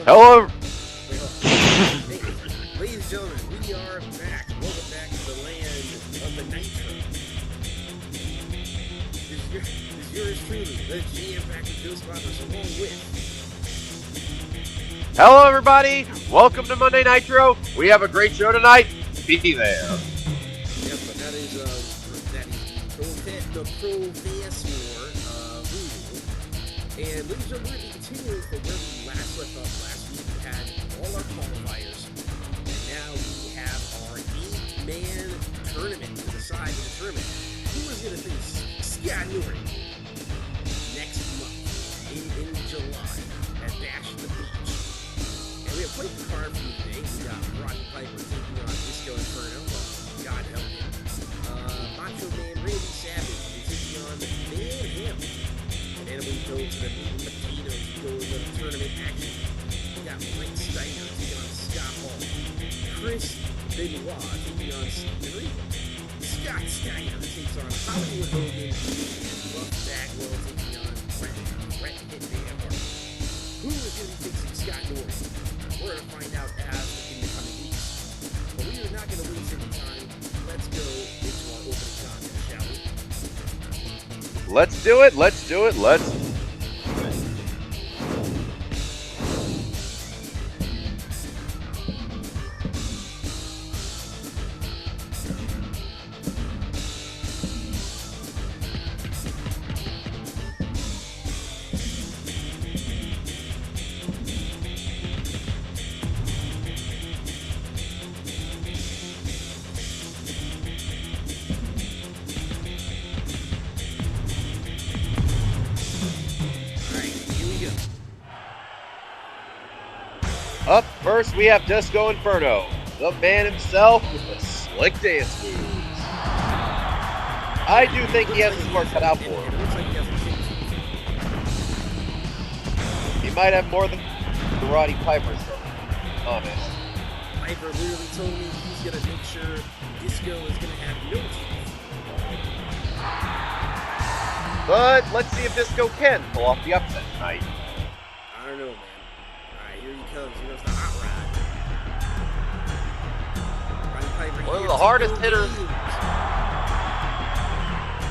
Hello. Hey, ladies and gentlemen, we are back. Welcome back to the land of the Nitro. This is yours truly, the GM Factor Joe Spotters, along with. Hello, everybody. Welcome to Monday Nitro. We have a great show tonight. Be there. Yep, but that is the Pro Fast War Voodoo. And ladies and gentlemen, we're continuing from where we last left off last week. We had all our qualifiers, and now we have our 8-man tournament to decide in the tournament. Who is going to face Scott Norton next month in July at Bash the Beach? And we have quite the card for you today. We got Roddy Piper taking on Disco Inferno. God help him. Macho Man Randy Savage is taking on Mayhem. And then we go to the meat and potatoes. We go to the tournament action. We got Steiner taking on Scott Hall. Benoit taking on Regal. Scott Steiner takes on Hollywood Hogan. And Bagwell taking on Bret Hitman Hart. Who is going to be facing Scott Norton? We're going to find out in the coming weeks. But we are not going to waste any time. Let's go into our opening contest, shall we? Let's do it. Let's do it. Let's. Up first, we have Disco Inferno, the man himself with the slick dance moves. I do think he has his work cut out for him. He might have more than Roddy Piper's, honest. Piper literally told me he's going to make sure Disco is going to have no teeth. But let's see if Disco can pull off the upset tonight. I don't know, man. Alright, here he comes. Here goes the hot rod. Roddy Piper, One of the hardest hitters.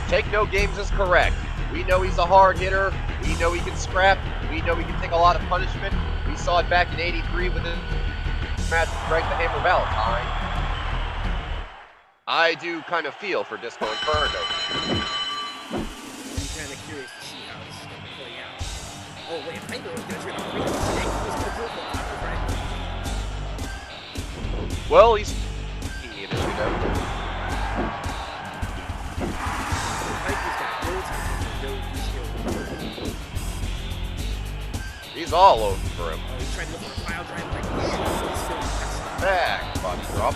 Take no games is correct. We know he's a hard hitter. We know he can scrap. We know he can take a lot of punishment. We saw it back in '83 with his match with Greg the Hammer Valentine. I do kind of feel for Disco Inferno. I'm kind of curious to see how this is going to play out. Oh, wait, Piper was going to try to bring him today. He was going to go for it, right? Well, he's it, as we know. Piper's got no time to go Disco Inferno. He's all over for him. Oh, he's trying to go for a pile drive like this. Disco cuts it. Back body drop.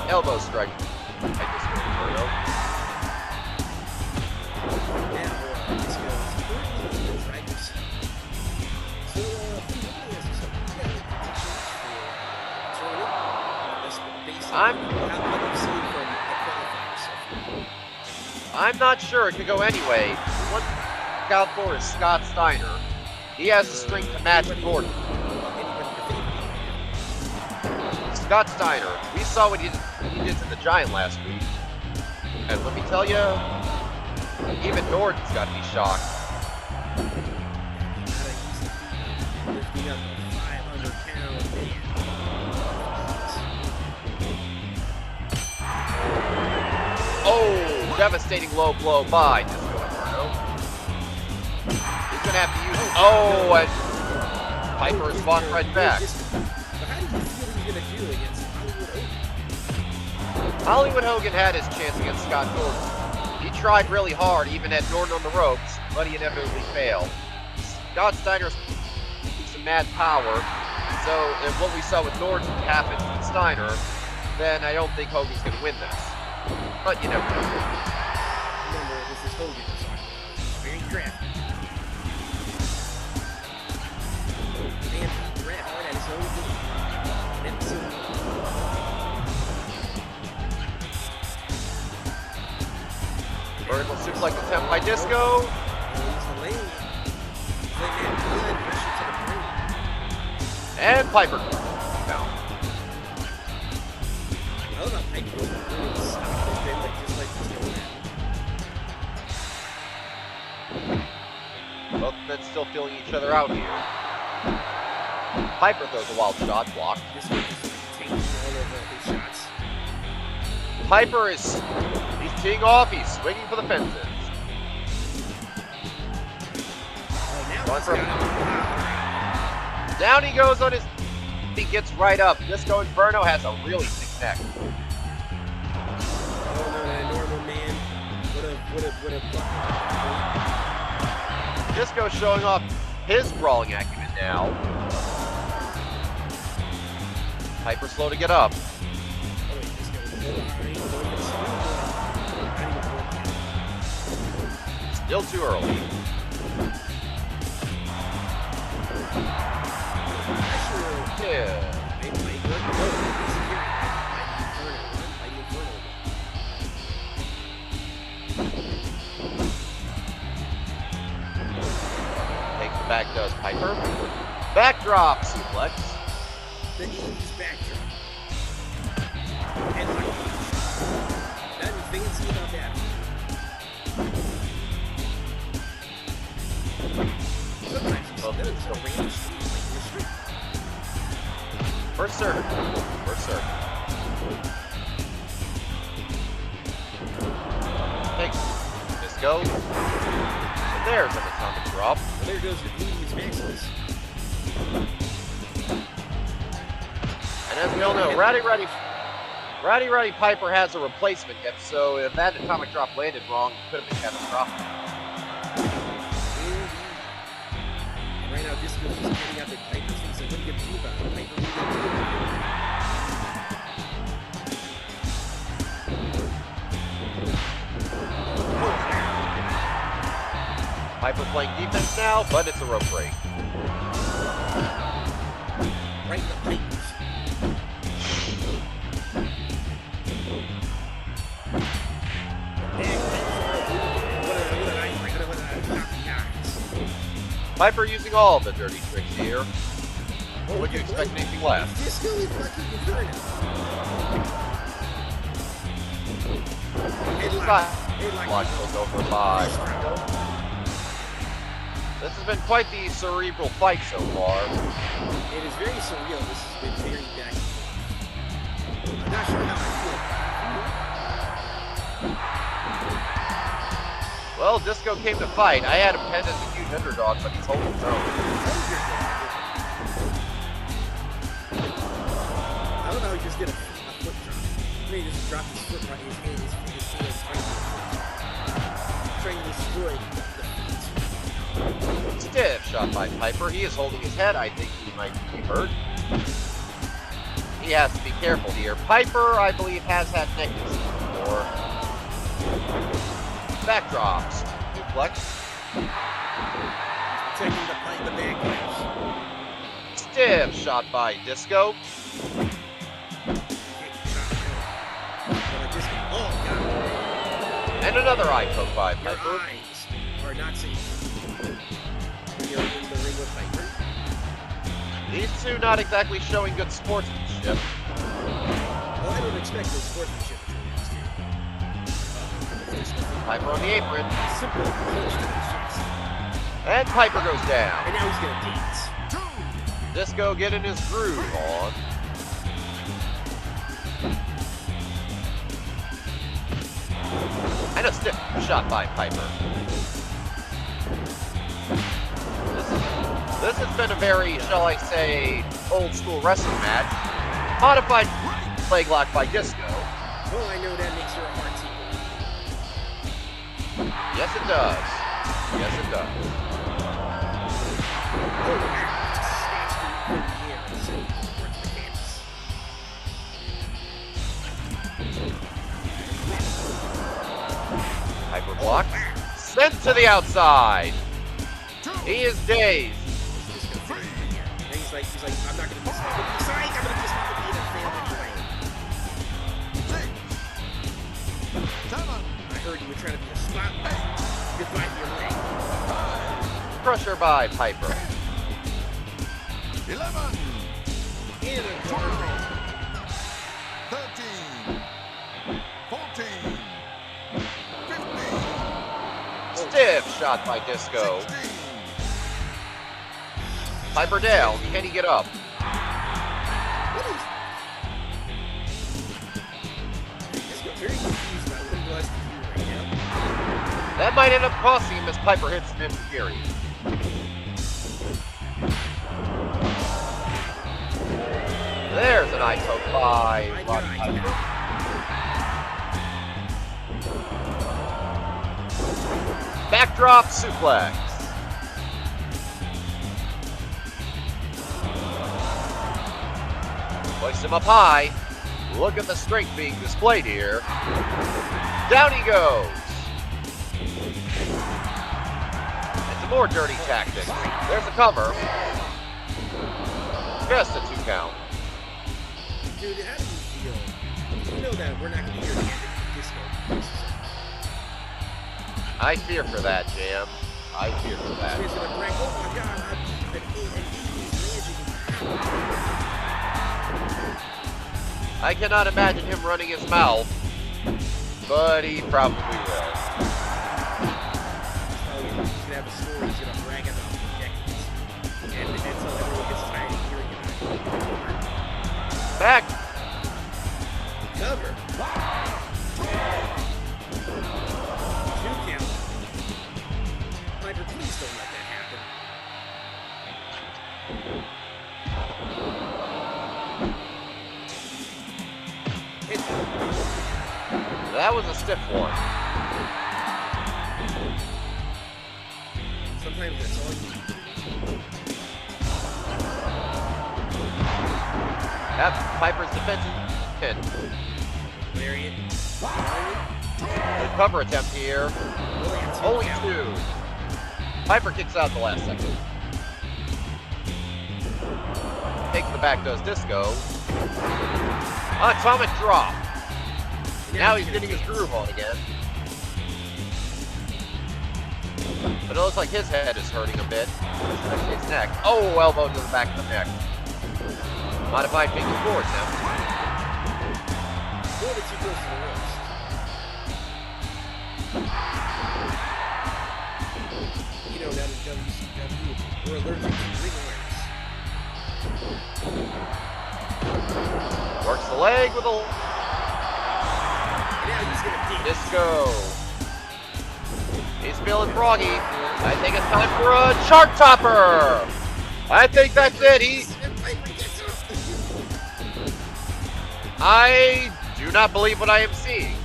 Elbow strike. By Disco Inferno. Now, Disco is pretty dragons. So, I'm not sure. It could go anyway. One look out for is Scott Steiner. He has the strength to match Gordon. Scott Steiner. We saw what he did to the Giant last week. And let me tell you, even Norton's got to be shocked. Oh, devastating low blow by Disco Inferno. He's going to have to use... Oh, and Piper is fought right back. But how do you feel he's going to do against Hollywood Hollywood Hogan? Hogan had his chance against Scott Norton. He tried really hard, even had Norton on the ropes, but he inevitably failed. Scott Steiner's some mad power, so if what we saw with Norton happens with Steiner, then I don't think Hogan's going to win this. But you never know. Remember, this is Hogan. He's very crafty. And Bret Hart at his own game. Vertical suplex attempt by Disco. He's lane. And Piper down. I love how Piper really stopped it, then just like he's going at. Both men still feeling each other out here. Piper throws a wild shot, blocked. This one just taking all of his shots. Piper he's teeing off, he's swinging for the fences. Oh, now Going he's for got down he goes on his, he gets right up. Disco Inferno has a really thick neck. Oh, no, that normal man. What a Disco showing off his brawling acumen now. Piper slow to get up. Still too early. Yeah. Takes the back, does Piper. Backdrop suplex. The 80s backdrop. And like, nothing fancy about that. Sometimes he's a random street, like in the street. First serve. First serve. Thanks. Disco. And there's an atomic drop. Well, there goes your 80s Maximus. And as we all know, Roddy Piper has a replacement hip, so if that atomic drop landed wrong, it could have been catastrophic. And right now, Disco's just getting up at Piper's face. Like, what do you do about it? Piper, what do you do? Piper playing defense now, but it's a rope break. Right in the Pipers. Piper using all the dirty tricks here. Would you expect anything less? Disco is fucking Inferno. Block goes over by. This has been quite the cerebral fight so far. It is very surreal. This has been very back and forth. I'm not sure how I feel. Well, Disco came to fight. I had him pegged as a huge underdog, but he's holding his own. I don't know how he just did a foot drop. I mean, he just dropped his foot right in his hand. His hands trying to destroy the feet. Stiff shot by Piper. He is holding his head. I think he might be hurt. He has to be careful here. Piper, I believe, has had neck issues before. Backdrops. Duplex. Taking the backlash. Stiff shot by Disco. Oh, God. And another eye poke by Your Piper. eyes are not safe. When you're in the ring with Piper. These two not exactly showing good sportsmanship. Well, I don't expect good sportsmanship between these two. Piper on the apron. Simple punch to his chest. And Piper goes down. And now he's gonna dance. Disco getting his groove on. And a stiff shot by Piper. This has been a very, shall I say, old school wrestling match. Modified leg lock by Disco. Well, I know that makes your heart tingle. Yes, it does. Yes, it does. Piper blocked. Sent to the outside. He is dazed. He's like, I'm not gonna dismount. I'm gonna dismount the fan anyway. I heard you were trying to be a spotlight. Goodbye to your leg. Crusher by Piper. 11. shot by Disco. Piper down. Can he get up? Very confused about what he wants to do right now. That might end up costing him as Piper hits him into Fury. There's a nice hook by Roddy Piper. Backdrop suplex. Hoist him up high. Look at the strength being displayed here. Down he goes. And some more dirty tactics. There's a cover. Just a 2 count. Dude, how do you feel? You know that we're not going to hear the end of Disco. I fear for that, Jam. I fear for that. Oh my God, I cannot imagine him running his mouth, but he probably will. Oh, he's going to have a story he's going to brag about for decades. And until everyone gets tired of hearing it. Back. Cover. 2 count. Piper, please don't let that happen. That was a stiff one. Sometimes that's all you need. That's Piper's defensive pin. Lariat. Good cover attempt here. Only 2. Piper kicks out the last second. Takes the back, does Disco. Atomic drop. Now he's getting his groove on again. But it looks like his head is hurting a bit. Especially his neck. Oh, elbow to the back of the neck. Modified finger forward now. Where did you go for the wrist? You know, that is WCW. We're allergic to ring awareness. Works the leg with a... Now he's gonna Disco. He's feeling froggy. I think it's time for a chart topper. I think that's it. I do not believe what I am seeing.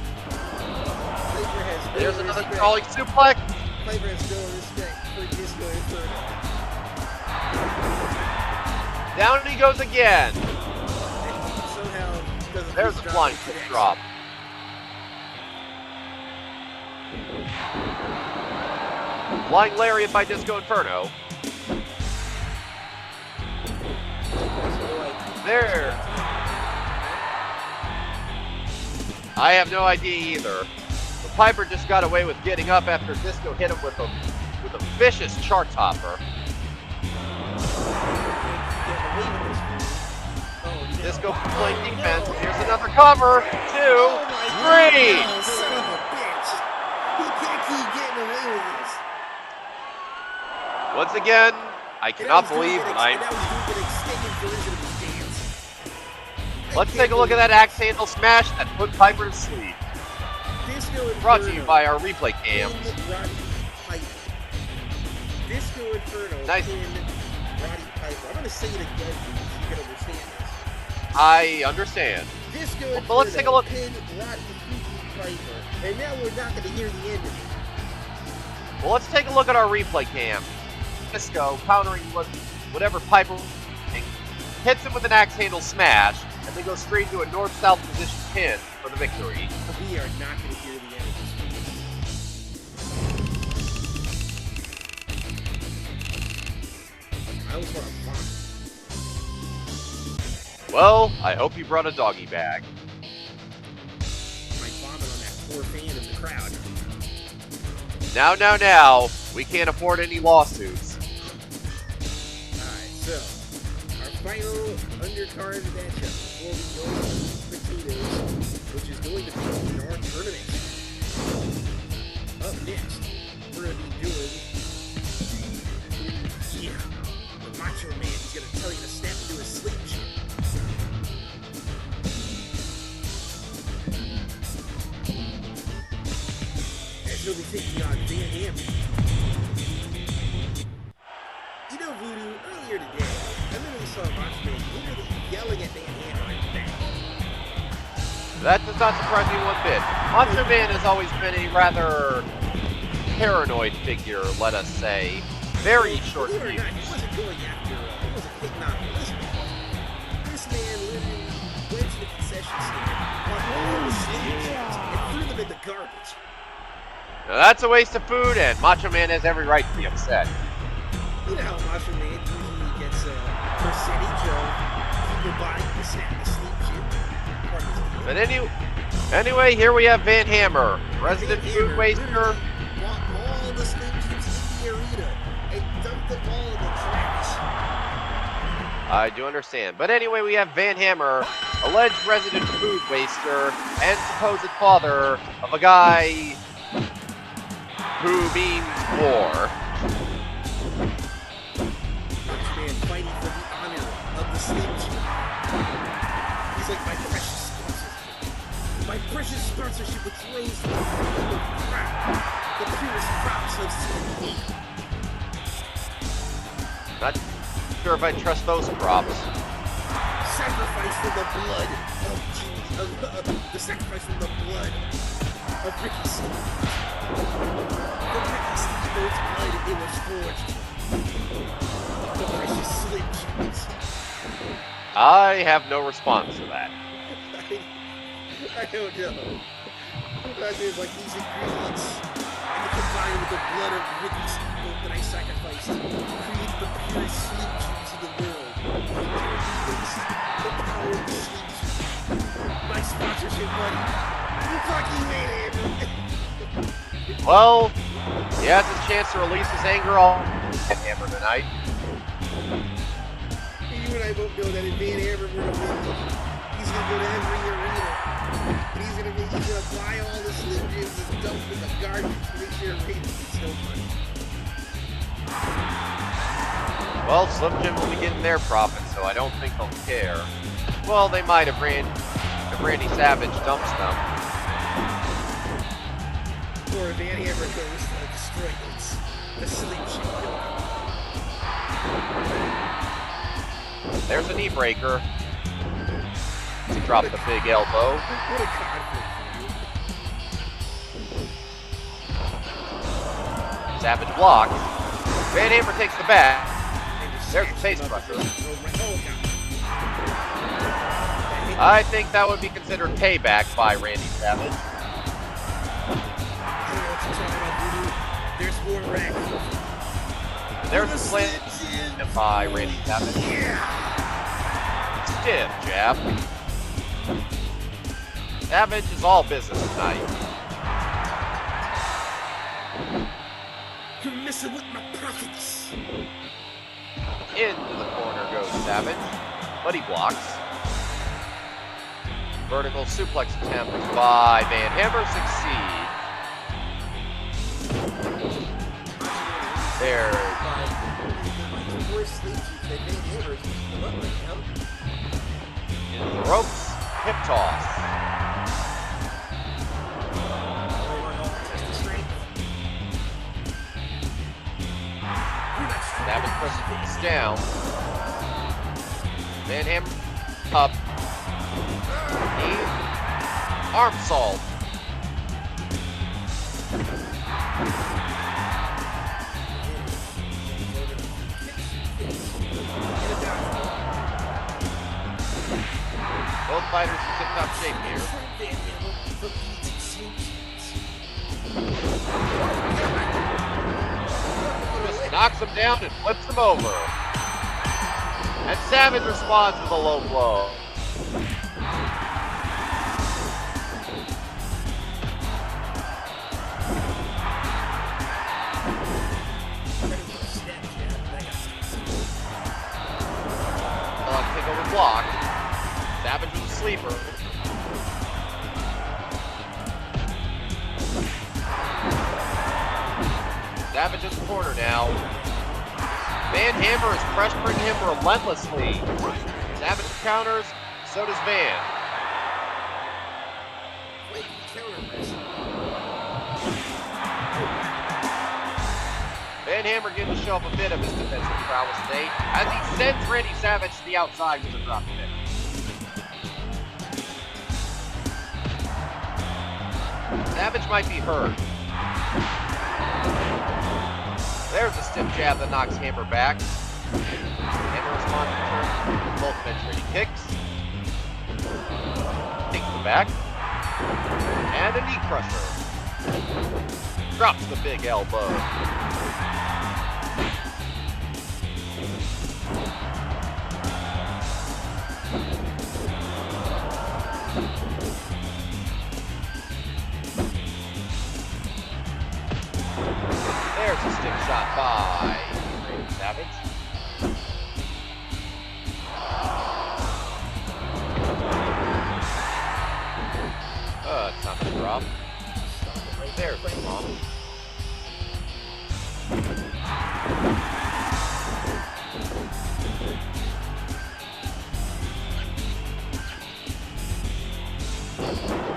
There's another crawling suplex. Piper has no respect for Disco Inferno. Down he goes again. And he somehow doesn't. There's a flying kick drop. Flying lariat by Disco Inferno. There. I have no idea either. But Piper just got away with getting up after Disco hit him with a vicious chart topper. Disco playing defense. Here's another cover. 2, 3. Son of a bitch. He can't keep getting away with this. Once again, I cannot believe that I'm... Let's take a look at that axe handle smash that put Piper to sleep. Brought to you by our replay cams. Disco Inferno. Nice. Roddy Piper. I'm going to say it again so you can understand this. I understand. Disco Well, Inferno but let's take a look. pinned Roddy Piper. And now we're not going to hear the end of it. Well, let's take a look at our replay cam. Disco countering whatever Piper hits him with an axe handle smash, and then goes straight into a north-south position pin for the victory. We are not going to hear the end of this. I almost want to vomit. Well, I hope you brought a doggy bag. I might vomit on that poor fan in the crowd. Now, we can't afford any lawsuits. Alright, so, our final undercard matchup before we go into the potatoes, which is going to be in our tournament. Up next, we're going to be doing. Yeah, the Macho Man is going to tell you to snap into a sleep chip. As he'll be taking on Van Hammer. You know, Voodoo, earlier today, I literally saw Macho Man literally yelling at Van Hammer in the back. That does not surprise me one bit. Macho Man has always been a rather paranoid figure, let us say. Very short fuse. He wasn't going after, he wasn't hitting on Elizabeth. This man literally went to the concession stand, bought all the sleeves, and threw them in the garbage. Now that's a waste of food, and Macho Man has every right to be upset. You know how Macho Man usually gets a percentage of people buying the snap to sleep shit. But anyway, here we have Van Hammer, resident food waster. Bought all the sleep chips in the arena and dumped them all in the trash. I do understand. But anyway, we have Van Hammer, alleged resident food waster, and supposed father of a guy who means war. Macho Man fighting for the honor of the sleep chip. He's like my precious sponsorship. My precious sponsorship which rose from the crowd. The purest crops of sleep. Not sure if I trust those crops. Sacrifice for the blood of the sacrifice from the blood of Ricky Steiner. The Ricky Steiner's blood it was forged. The precious slim chips. I have no response to that. I don't know. There's like these ingredients, and they combine with the blood of Ricky Steiner that I sacrificed to create the purest sleep juice in the world. The power of the sleep juice. My sponsorship money. Fuck you, man. Well, he has his chance to release his anger on Van Hammer tonight. You and I both know that if Van Hammer were to win, he's gonna go to every arena. And he's gonna buy all the Slim Jims and dump them in the garbage to make sure everybody gets no money. Well, Slim Jim will be getting their profits, so I don't think they'll care. Well, they might if Randy Savage dumps them. Or if Van Hammer goes to destroy the Slim Jim building. There's a knee breaker. He dropped the big elbow. What a conflict for you. Savage blocks. Van Hammer takes the back. There's the face crusher. I think that would be considered payback by Randy Savage. There's more rack. There's a slam by Randy Savage. Stiff jab. Savage is all business tonight. You're messing with my profits. Into the corner goes Savage, but he blocks. Vertical suplex attempt by Van Hammer succeed. There. Into the ropes, hip toss. Savage presses down. Van Hammer up. Knee. Arm salt. Both fighters in tip-top shape here. Just knocks him down and flips him over. And Savage responds with a low blow. Kick over block. Savage with a sleeper. Savage in the corner now. Van Hammer is pressuring him relentlessly. Savage counters, so does Van. Van Hammer getting to show up a bit of his defensive prowess today as he sends Randy Savage to the outside with a drop kick. Savage might be hurt. There's a stiff jab that knocks Hammer back. Hammer responds in turn. Both men trading kicks. Takes the back. And a knee crusher. Drops the big elbow. There's a stick shot by Randy Savage. It's not gonna drop. There's the bomb.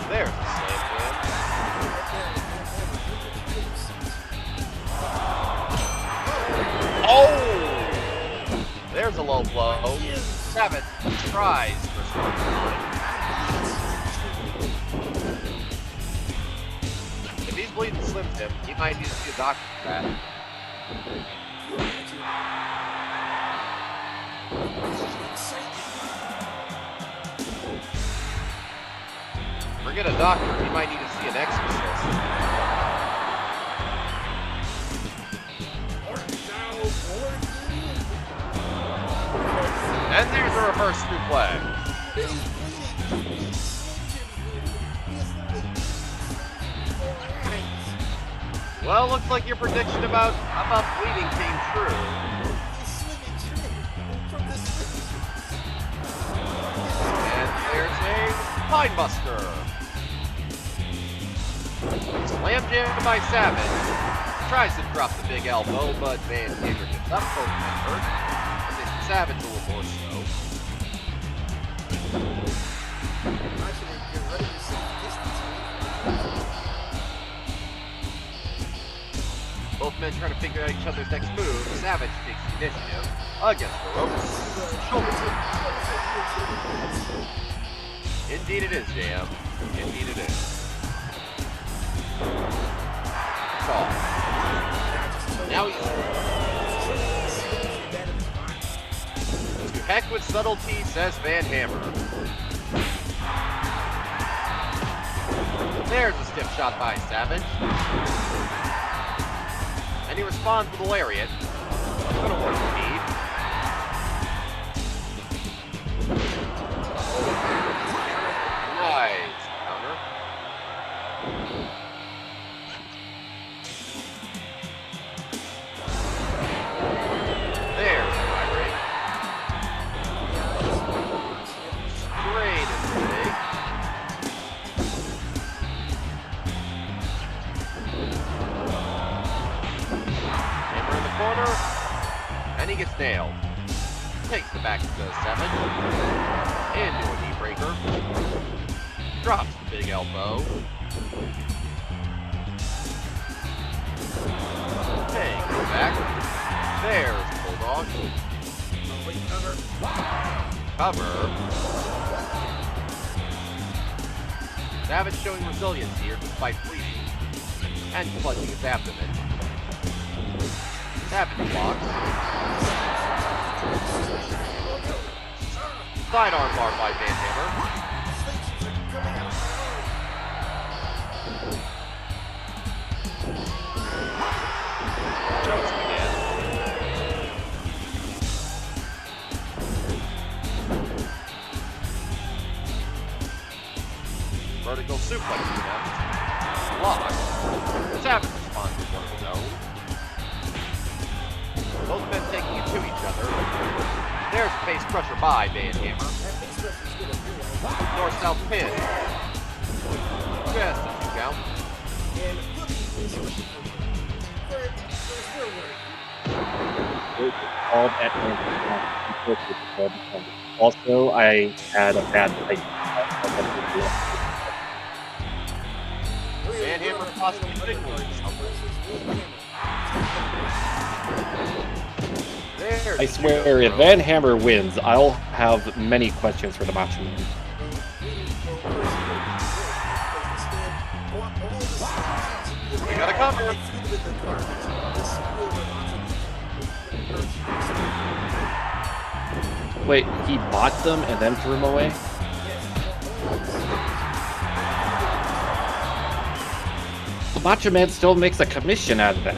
There's the slam jam. Oh! There's a low blow. Savage tries for some time. If he's bleeding Slim Jim, he might need to see a doctor for that. Forget a doctor, he might need to see an exorcist. And there's a reverse suplex. Well, looks like your prediction about bleeding came true. And there's a Pine Buster. Slam jam by Savage. Tries to drop the big elbow, but Van Hammer gets up both men hurt. Savage a little more so. Both men trying to figure out each other's next move. Savage takes the initiative against the ropes. Shoulder kick. Indeed it is, Jam. Indeed it is. That's all. Now he's... Heck with subtlety, says Van Hammer. There's a stiff shot by Savage. And he responds with a lariat. It's gonna work speed. Nice counter. There's and he gets nailed. Takes the back to the 7. Into a knee breaker. Drops the big elbow. Takes the back. There's the Bulldog. Cover. Savage showing resilience here despite bleeding. And clutching his abdomen. Savage blocks. Sidearm bar by Van Hammer. Chokes again. Vertical suplex attempt. Block. Savage responds with one of his own. Both men taking it to each other. There's a face crusher by Van Hammer. North-south pin. Just a few count. It's called at Also, I had a bad night. Van Hammer possibly signaling something. There's I swear, if Van Hammer wins, I'll have many questions for the Macho Man. We got a cover. Wait, he bought them and then threw them away? The Macho Man still makes a commission out of that.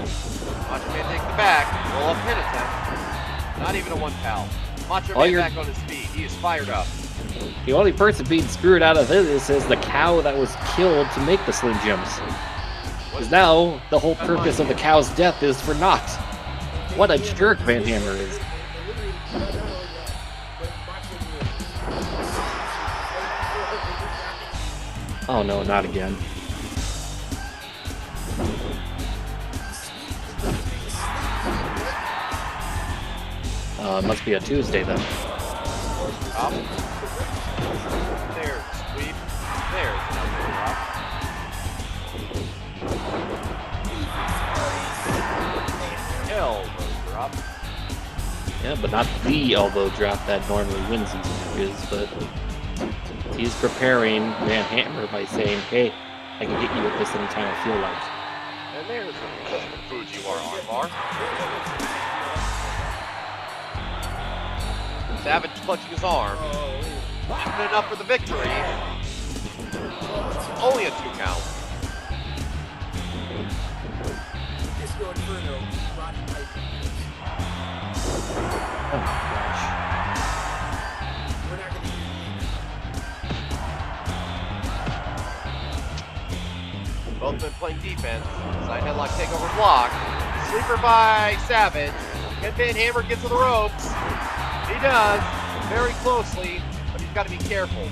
Macho Man takes the back. Roll up pin attempt. Not even a 1 count. Macho Man back on his feet. He is fired up. The only person being screwed out of this is the cow that was killed to make the Slim Jims. Because now, the whole purpose of the cow's death is for naught. What a jerk Van Hammer is. Oh no, not again. Must be a Tuesday then. Up. There's sweep. There's another drop. Elbow drop. Yeah, but not the elbow drop that normally wins these matches, but he's preparing Van Hammer by saying, hey, I can hit you with this anytime I feel like. And there's the Fujiwara armbar. Savage clutching his arm. Not enough for the victory. Only a 2 count. Disco Inferno, Roddy Piper. Oh my gosh. We're not gonna hear Both been playing defense. Side headlock takeover block. Sleeper by Savage. Can Van Hammer get to the ropes? He does, very closely, but he's got to be careful.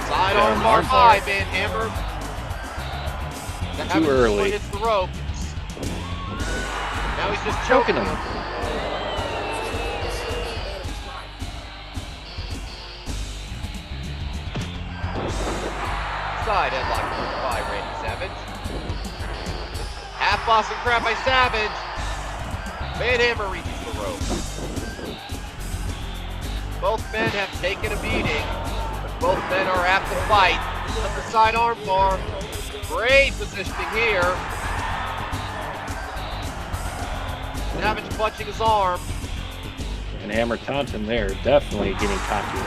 Side arm bar by Van Hammer. Too early. Hits the ropes. Now he's just Choking choking him. him. Side headlock by Randy Savage. Half Boston crab by Savage. Van Hammer reaches the rope. Both men have taken a beating, but both men are at the fight. Up the side arm bar. Great positioning here. Savage clutching his arm. And Hammer taunting there, definitely getting cocky.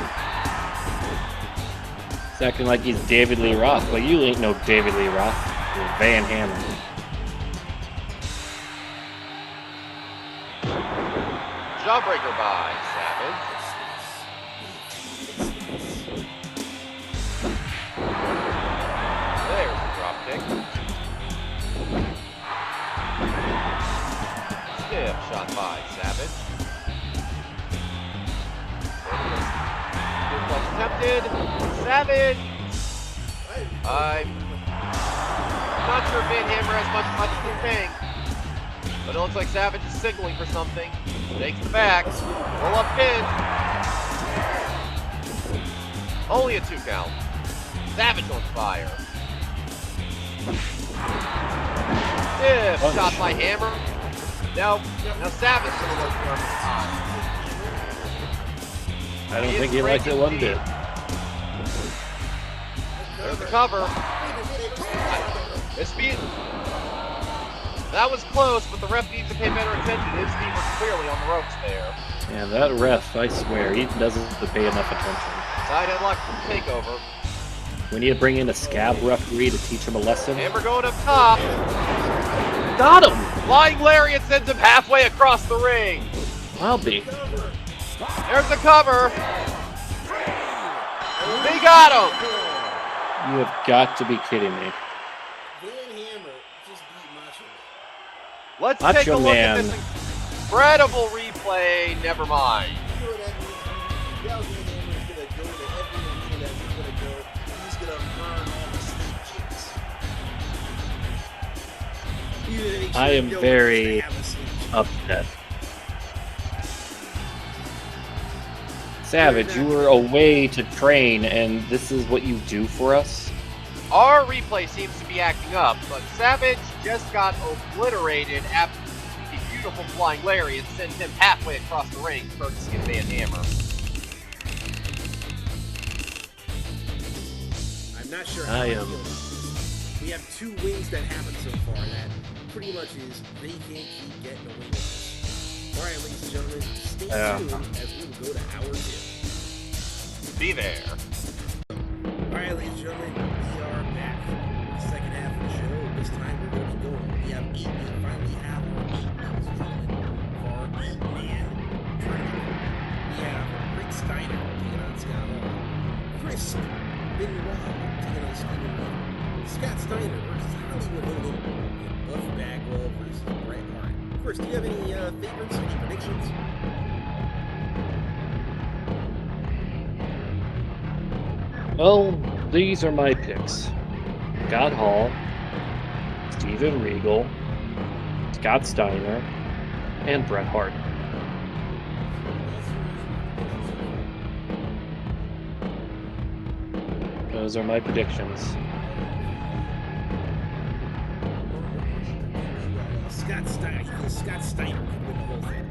He's acting like he's David Lee Roth. Well, you ain't no David Lee Roth. You're Van Hammer. Jawbreaker by Savage. There's the drop kick. Stiff shot by Savage. Good clutch attempted. Savage. I'm not sure Van Hammer has much to think. But it looks like Savage is signaling for something. Takes the back. Roll up pin. Only a 2 count. Savage on fire. Stiff shot by Hammer. Now Savage is going to look for him. I don't think he likes it one bit. There's the cover. His feet. That was close, but the ref needs to pay better attention. His feet were clearly on the ropes there. Yeah, that ref, I swear, he doesn't pay enough attention. Side headlock takeover. We need to bring in a scab referee to teach him a lesson. Hammer going up top. Got him! Flying lariat sends him halfway across the ring. I'll be. There's the cover. He got him. You have got to be kidding me. Van Hammer just beat Macho Man. Let's Macho take a look Man. at this incredible replay. Never mind. You know what that means? Now Van Hammer is gonna go to every arena that he's gonna go. He's gonna burn all the stage chicks. Even if he make sure I am no one very has to have a Slim Jim. upset. Savage, you were away to train, and this is what you do for us? Our replay seems to be acting up, but Savage just got obliterated after the beautiful flying lariat sent him halfway across the ring, courtesy of Van Hammer. I'm not sure how I feel. We have 2 wins that happened so far that pretty much is they can't keep getting away with this. Alright, ladies and gentlemen, stay tuned as we will go to hour 2. Be there. Alright, ladies and gentlemen, we are back for the second half of the show. This time we're going to be going. We have 8 men. Finally have our 8, ladies and gentlemen, for our 8-man tournament. We have Rick Steiner taking on Scott Hall. Chris Benoit taking on Steiner. Scott Steiner versus Hollywood Hogan. And Buff Bagwell versus Bret Hart. Chris, do you have any favorites, any predictions? Well, these are my picks. Scott Hall, Steven Regal, Scott Steiner, and Bret Hart. Those are my predictions. Scott Steiner could win the whole thing.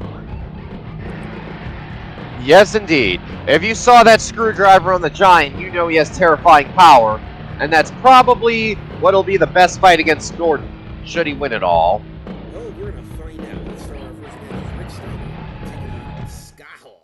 Yes, indeed. If you saw that screwdriver on the Giant, you know he has terrifying power, and that's probably what'll be the best fight against Norton, should he win it all. Oh, we're gonna find out. Let's start our first match. Rick Steiner taking on Scott Hall.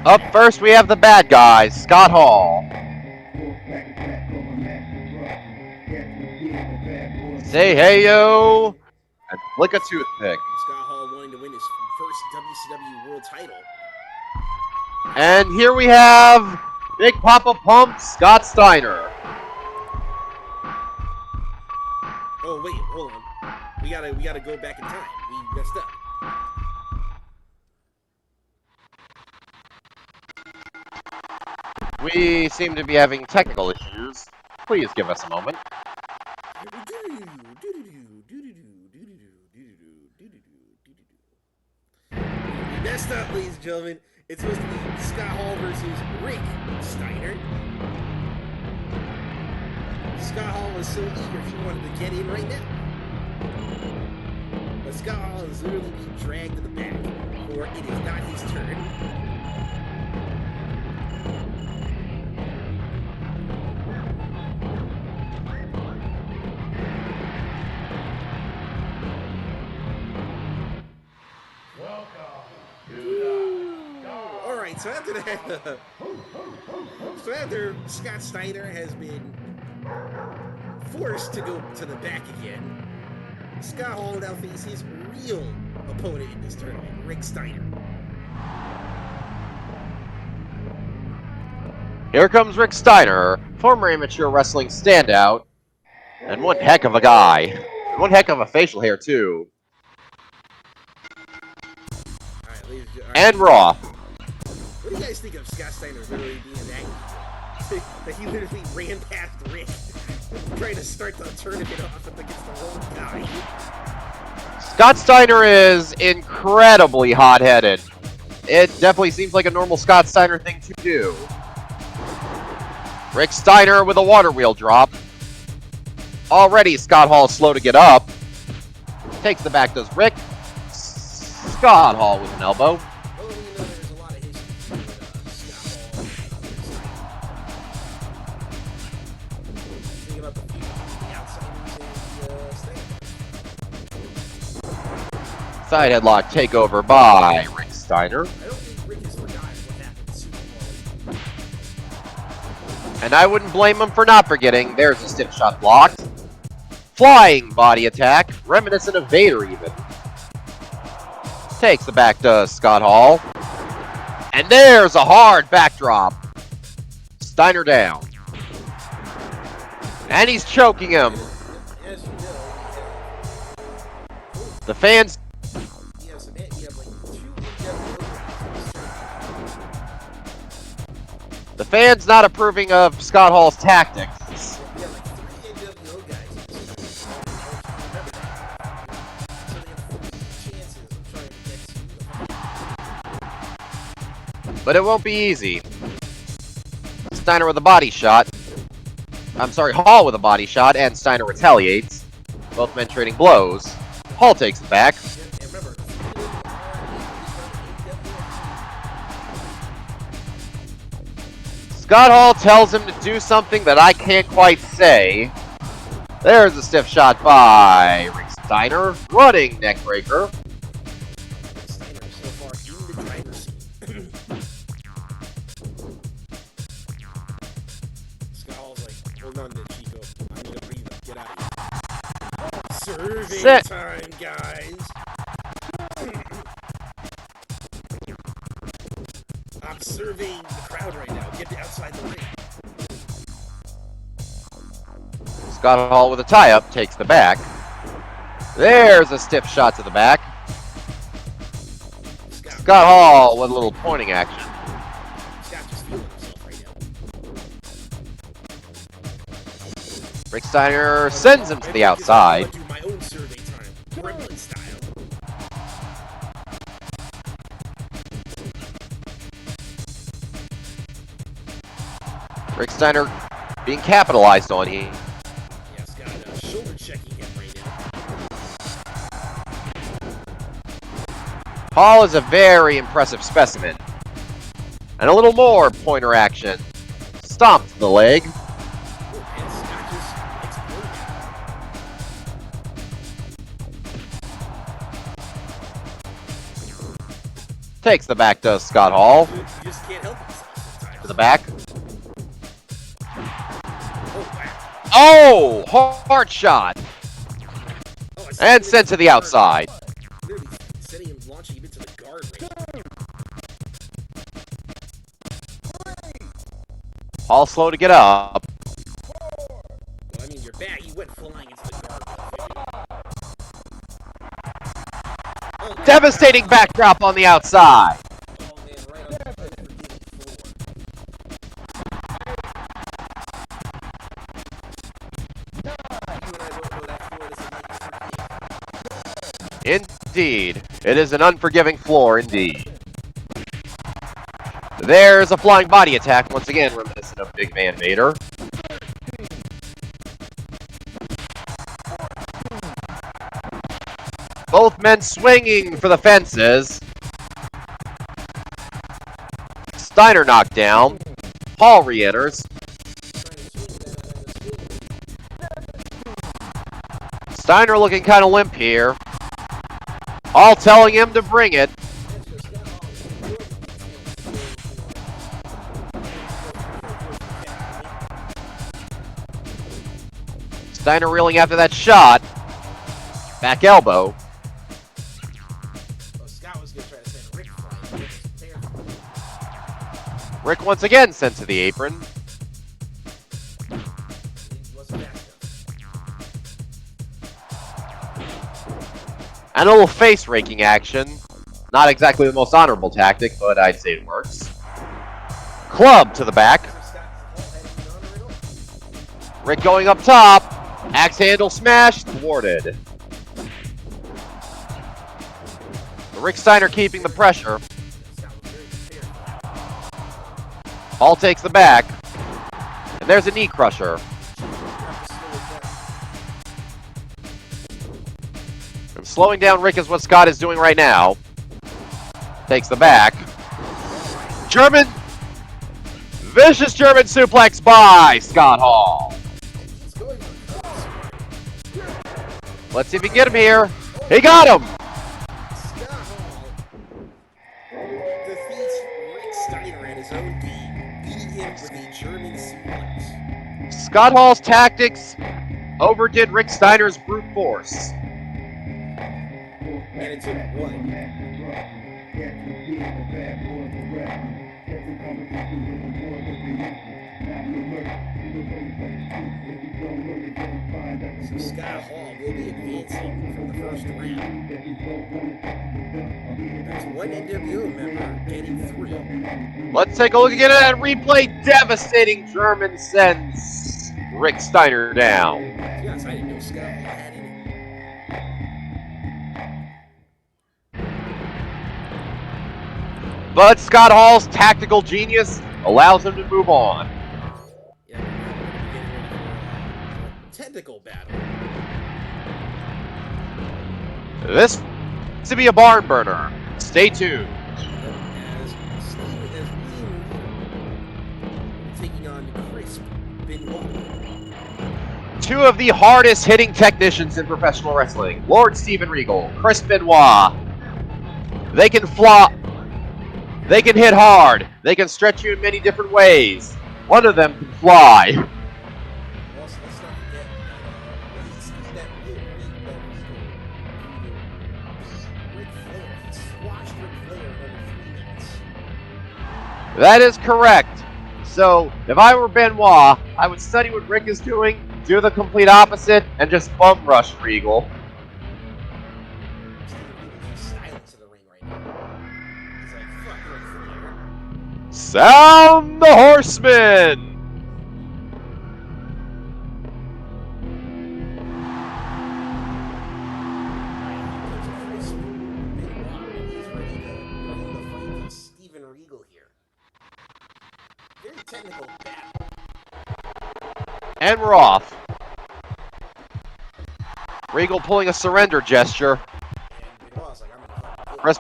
Up first, we have the bad guys, Scott Hall. Say hey yo, and flick a toothpick. Scott Hall wanting to win his first WCW World Title. And here we have Big Papa Pump, Scott Steiner. Oh wait, hold on. We gotta go back in time. We messed up. We seem to be having technical issues. Please give us a moment. We messed up, ladies and gentlemen. It's supposed to be Scott Hall versus Rick Steiner. Scott Hall was so eager he wanted to get in right now. But Scott Hall is literally being dragged to the back, for it is not his turn. Alright, so after that, after Scott Steiner has been forced to go to the back again, Scott Hall now faces his real opponent in this tournament, Rick Steiner. Here comes Rick Steiner, former amateur wrestling standout, and one heck of a guy. One heck of a facial hair, too. And Raw. What do you guys think of Scott Steiner literally being that he literally ran past Rick, trying to start the tournament off against the wrong guy? Scott Steiner is incredibly hot-headed. It definitely seems like a normal Scott Steiner thing to do. Rick Steiner with a water wheel drop. Already Scott Hall slow to get up. Takes the back, does Rick. Scott Hall with an elbow. Side headlock takeover by Rick Steiner. I don't think Rick has forgotten what happened to Super Bowl. And I wouldn't blame him for not forgetting. There's a stiff shot blocked. Flying body attack, reminiscent of Vader even. Takes the back to Scott Hall. And there's a hard backdrop. Steiner down. And he's choking him. As you know, The fans... you have like 2 NWO guys. The fans not approving of Scott Hall's tactics. You have like 3 NWO guys. Remember that. So they have 3 chances of trying to get to. But it won't be easy. Steiner with a body shot. I'm sorry, Hall with a body shot, and Steiner retaliates. Both men trading blows. Hall takes it back. And remember, Scott Hall tells him to do something that I can't quite say. There's a stiff shot by Rick Steiner. Running neckbreaker. Steiner so far in the driver's seat. Scott Hall's like, hold on there, Chico. I need to breathe. Get out of here. Survey Sit. time, guys. I'm surveying the crowd right now. Get to outside the ring. Scott Hall with a tie-up takes the back. There's a stiff shot to the back. Scott Hall with a little pointing action. Scott just feeling himself right now. Rick Steiner sends him to the outside. I'm gonna do my own survey time, Gremlin style. Rick Steiner being capitalized on here. Yeah, Scott shoulder checking him right now. Hall is a very impressive specimen. And a little more pointer action. Stomp to the leg. Oh, and Scott just exploded. Takes the back to Scott Hall. You just can't help yourself sometimes. To the back. Oh, wow. Oh! Hard shot. Oh, I see And him sent to the outside. Literally sending him, launching him into the guard ring. Hall slow to get up. Well, I mean, you're back. You went flying into the guard ring. Oh, Devastating backdrop on the outside. oh, man, right on the unforgiving floor. You and I both know that floor is a nice. Indeed. It is an unforgiving floor indeed. There's a flying body attack, once again reminiscent of Big Man Vader. Both men swinging for the fences. Steiner knocked down. Hall re-enters. Steiner looking kind of limp here. Hall telling him to bring it. Steiner reeling after that shot. Back elbow. Well, Scott was going to try to send Rick flying. Rick once again sent to the apron. He wasn't fast enough. And a little face raking action. Not exactly the most honorable tactic, but I'd say it works. Club to the back. Rick going up top. Axe handle smash, thwarted. Rick Steiner keeping the pressure. Hall takes the back. And there's a knee crusher. And slowing down Rick is what Scott is doing right now. Takes the back. German. Vicious German suplex by Scott Hall. Let's see if he can get him here. He got him. with a German suplex. Scott Hall's tactics overdid Rick Steiner's brute force. And it took one. So Scott Hall will be advancing from the first round. That's one NWO member getting through. Let's take a look again at that replay. Devastating German sends Rick Steiner down. Yes, I didn't know Scott Hall had it. But Scott Hall's tactical genius allows him to move on. Yeah, we're getting ready for a technical battle. This to be a barn burner. Stay tuned. As taking on Crisp Benoit. Two of the hardest hitting technicians in professional wrestling, Lord Steven Regal, Chris Benoit. They can flop. They can hit hard. They can stretch you in many different ways. One of them can fly. Also, let's not forget that Ric Flair. He squashed Ric Flair in under 3 minutes. That is correct. So, if I were Benoit, I would study what Rick is doing, do the complete opposite, and just bum rush Regal. Sound the Horseman! He's ready to bring the fight to Steven Regal here. Very technical battle. And we're off. Regal pulling a surrender gesture. And Benoit's like, I'm gonna Chris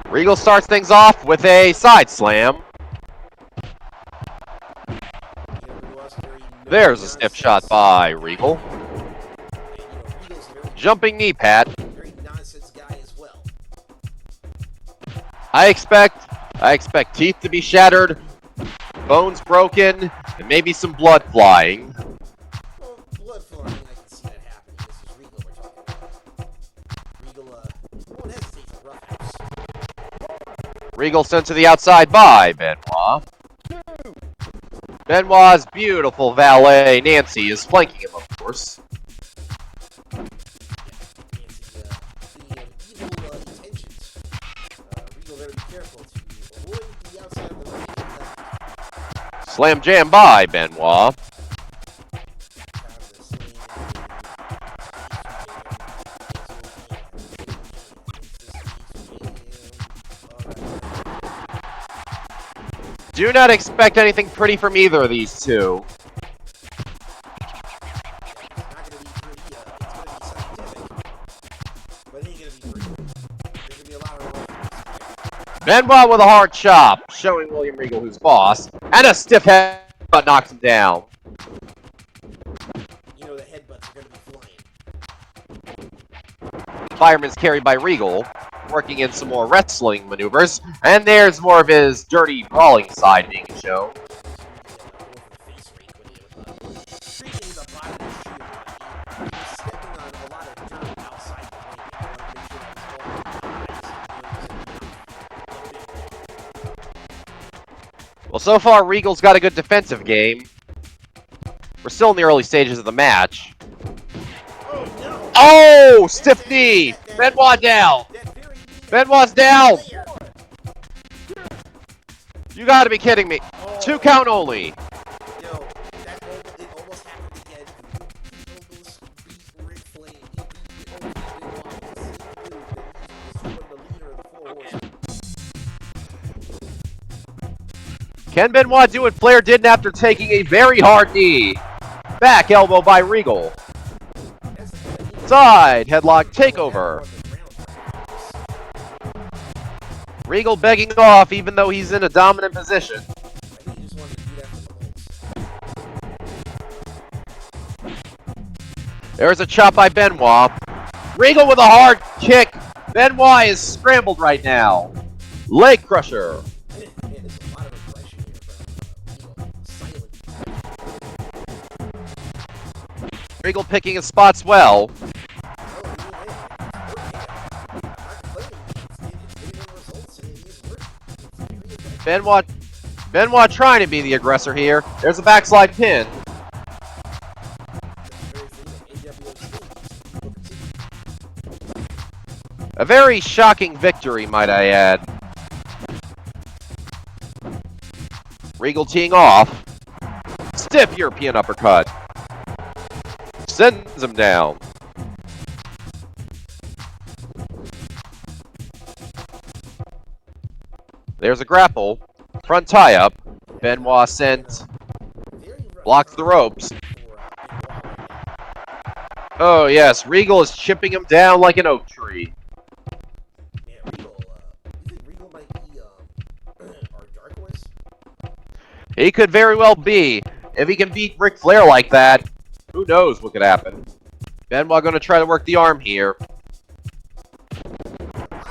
Regal starts things off with a side slam. There's a stiff shot by Regal. Jumping knee pat. very nonsense guy as well. I expect teeth to be shattered, bones broken, and maybe some blood flying. Well, blood flowing, I can see that happening. This is Regal we're talking about. Regal, won't hesitate to roughhouse. Regal sent to the outside by Benoit. Benoit's beautiful valet, Nancy, is flanking him, of course. Evil intentions. Regal better be careful to avoid the outside of the ring. Slam jam by Benoit. Do not expect anything pretty from either of these two. Benoit with a hard chop, showing William Regal who's boss, and a stiff headbutt knocks him down. You know the headbutts are going to be flying. Fireman's carried by Regal, working in some more wrestling maneuvers, and there's more of his dirty brawling side being shown. Well, so far, Regal's got a good defensive game. We're still in the early stages of the match. Oh, stiff knee! Benoit down! Benoit's down! You gotta be kidding me. 2 count only. Can Benoit do what Flair did after taking a very hard knee? Back elbow by Regal. Side headlock takeover. Regal begging off even though he's in a dominant position. There's a chop by Benoit. Regal with a hard kick. Benoit is scrambled right now. Leg crusher. Regal picking his spots well. Benoit trying to be the aggressor here. There's a backslide pin. A very shocking victory, might I add. Regal teeing off. Stiff European uppercut. Sends him down. There's a grapple. Front tie-up. Benoit sent. Blocks the ropes. Oh, yes. Regal is chipping him down like an oak tree. Man, Regal, you think Regal might be our dark horse? He could very well be. If he can beat Ric Flair like that, who knows what could happen. Benoit going to try to work the arm here.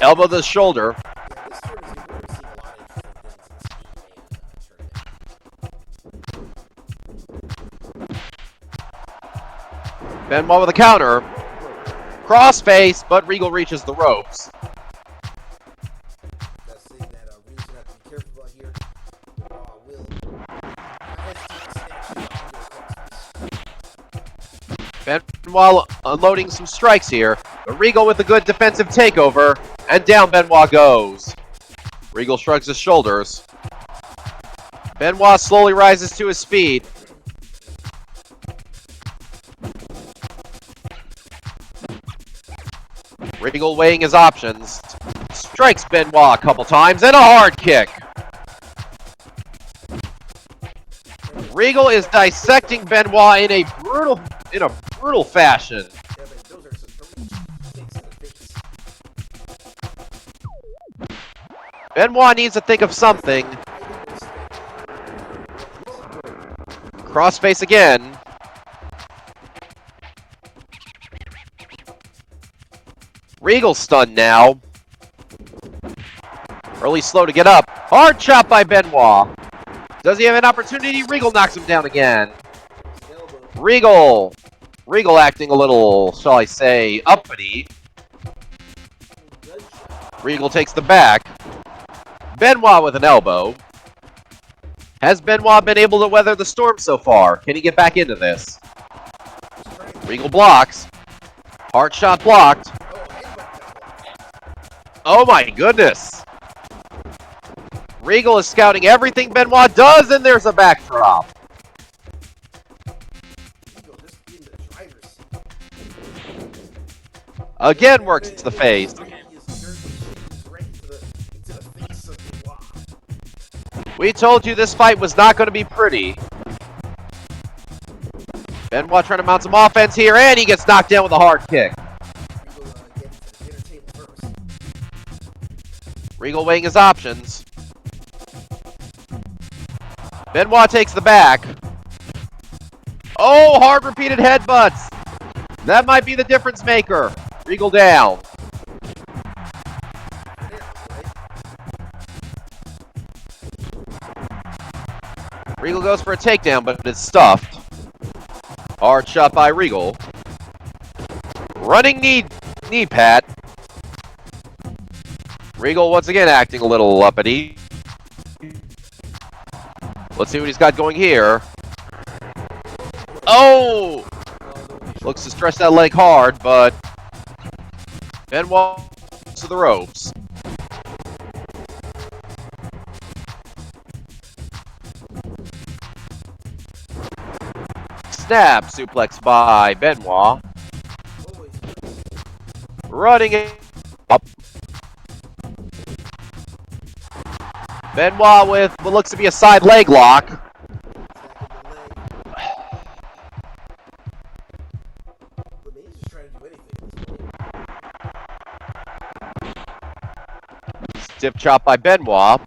Elbow to the shoulder. Benoit with a counter. Crossface, but Regal reaches the ropes. That's the thing that Regal's gonna have to be careful about here. Benoit unloading some strikes here. But Regal with a good defensive takeover. And down Benoit goes. Regal shrugs his shoulders. Benoit slowly rises to his feet. Regal weighing his options. Strikes Benoit a couple times and a hard kick. Regal is dissecting Benoit in a brutal fashion. Benoit needs to think of something. Crossface again. Regal stunned now. Early slow to get up. Hard chop by Benoit. Does he have an opportunity? Regal knocks him down again. Regal acting a little, shall I say, uppity. Regal takes the back. Benoit with an elbow. Has Benoit been able to weather the storm so far? Can he get back into this? Regal blocks. Hard shot blocked. Oh my goodness. Regal is scouting everything Benoit does, and there's a backdrop. Again works to the face. We told you this fight was not going to be pretty. Benoit trying to mount some offense here, and he gets knocked down with a hard kick. Regal weighing his options. Benoit takes the back. Oh, hard repeated headbutts. That might be the difference maker. Regal down. Regal goes for a takedown, but it's stuffed. Hard shot by Regal. Running knee pat. Regal once again acting a little uppity. Let's see what he's got going here. Oh! Looks to stretch that leg hard, but Benoit to the ropes. Snap suplex by Benoit. Running it up. Benoit with what looks to be a side leg lock. Stiff chop by Benoit.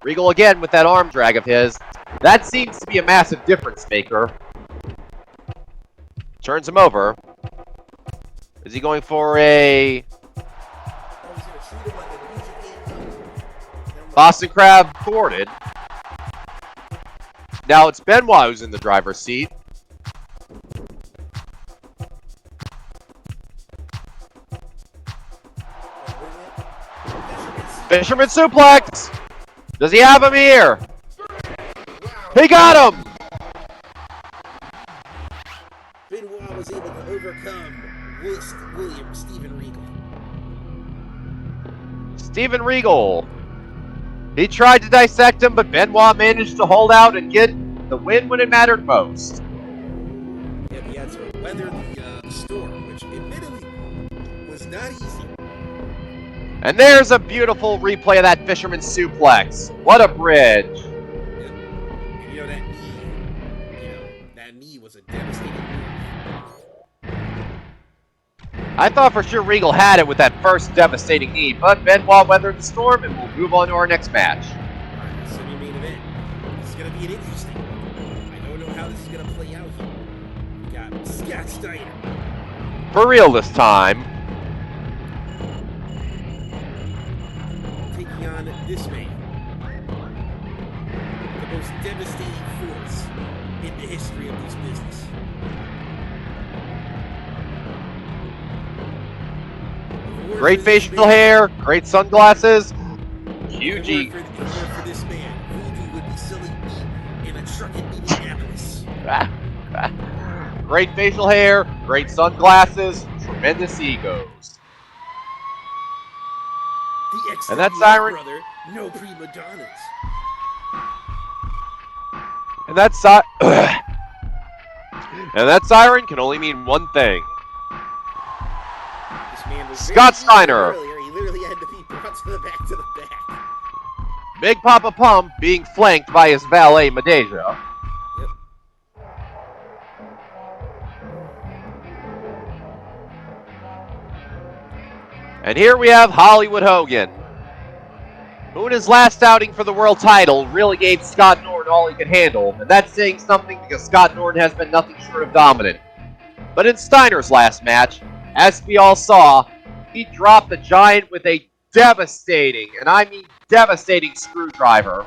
Regal again with that arm drag of his. That seems to be a massive difference maker. Turns him over. Is he going for a Boston Crab thwarted? Now it's Benoit who's in the driver's seat. Fisherman suplex. Does he have him here? He got him. Benoit was able to overcome Steven Regal. Steven Regal. He tried to dissect him, but Benoit managed to hold out and get the win when it mattered most. Yeah, he had to weather the storm, which admittedly was not easy. And there's a beautiful replay of that fisherman suplex. What a bridge. Yep. And that knee was a devastating move. I thought for sure Regal had it with that first devastating knee, but Benoit weathered the storm, and we'll move on to our next match. Alright, semi-main event. This is going to be an interesting one. I don't know how this is going to play out here. We got Scott Steiner. For real this time. Taking on this man. The most devastating force in the history of this business. Great facial hair, great sunglasses, huge. For this man, Voodoo would be selling meat in a truck in Minneapolis. Great facial hair, great sunglasses, tremendous egos. The And that siren, brother, no prima donnas. and that siren can only mean one thing. This man was Scott Steiner. Earlier, he literally had to be brought to the back. Big Papa Pump being flanked by his valet Madeja. Yep. And here we have Hollywood Hogan, who in his last outing for the world title really gave Scott Norton all he could handle, and that's saying something because Scott Norton has been nothing short of dominant. But in Steiner's last match, as we all saw, he dropped the Giant with a devastating, and I mean devastating, screwdriver.